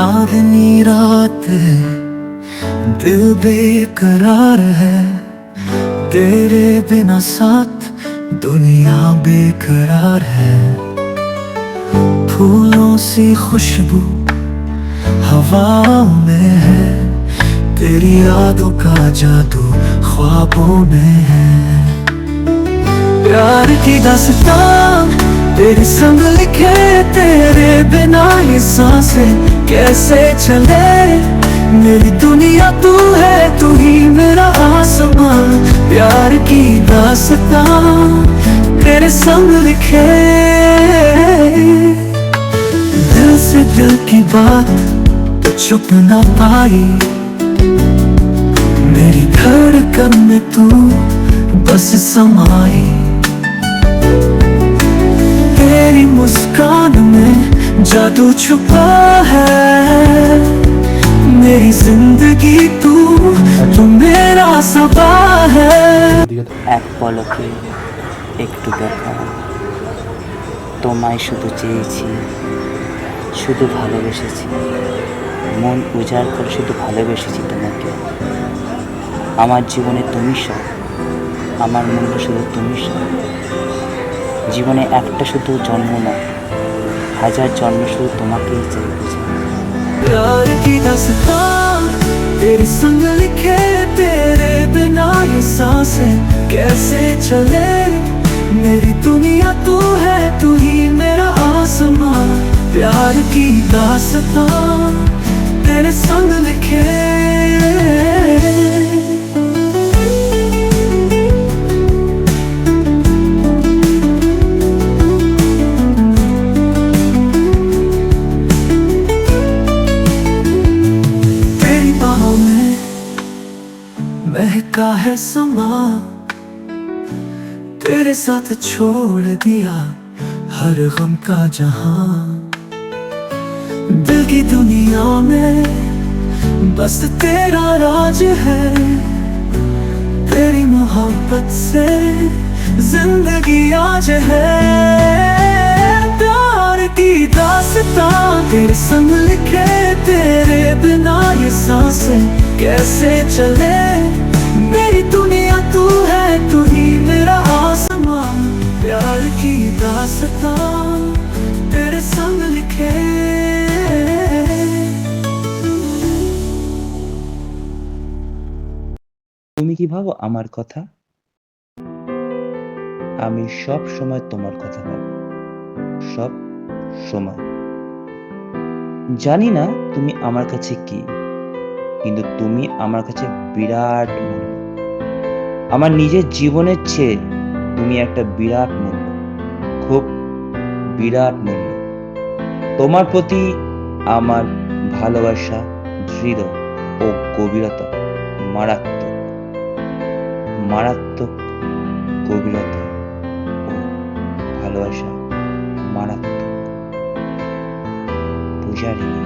आधी रात है, दिल बेकरार है, तेरे बिना साथ दुनिया बेकरार है। फूलों सी खुशबू हवा में है, तेरी यादों का जादू ख्वाबों में है। प्यार की दास्तां तेरे संग लिखे, तेरे बिना ये सांसें कैसे चले। मेरी दुनिया तू है, तू ही मेरा आसमां। प्यार की दास्तां तेरे संग लिखे। दिल से दिल की बात तो छुप ना पाई, मेरी धड़कन में तू बस समाई। तेरी मुस्कान में जादू छुपा है, मेरी जिंदगी तू मेरा सबा है। এক পলকে একটু দেখা, তোমায় শুধু চেয়েছি, শুধু ভালোবেসেছি, মন উজাড় করে শুধু ভালোবেসেছি তোমাকে। আমার জীবনে তুমি সব, আমার মূল্য শুধু তুমি সব। জীবনে একটা শুধু জন্ম না, হাজার জন্ম শুধু তোমাকেই চাই বুঝি। प्यार की दास्तां तेरे संग लिखे, तेरे बिना ये सांसें कैसे चले। मेरी दुनिया तू है, तू ही मेरा आसमां। प्यार की दास्तां तेरे संग लिखे। महका है समा, तेरे साथ छोड़ दिया हर गम का जहां। दिल की दुनिया में बस तेरा राज है, तेरी मोहब्बत से जिंदगी आज है। प्यार की दास्तां तेरे संग लिखे, तेरे बिना ये सांसें कैसे चले। मेरी दुनिया तू है, तू ही मेरा आसमां। प्यार की दास्तां तेरे संग लिखे। তুমি কি ভাবো আমার কথা? আমি সব সময় তোমার কথা ভাবি, সব সময়। জানি না তুমি আমার কাছে কি, কিন্তু তুমি আমার কাছে বিরাট মূল্য। আমার নিজের জীবনের চেয়ে তুমি একটা বিরাট মূল্য, খুব বিরাট মূল্য। তোমার প্রতি আমার ভালোবাসা দৃঢ় ও গভীরতা মারাত্মক, মারাত্মক গভীরতা ও ভালোবাসা মারাত্মক। পূজারিনী।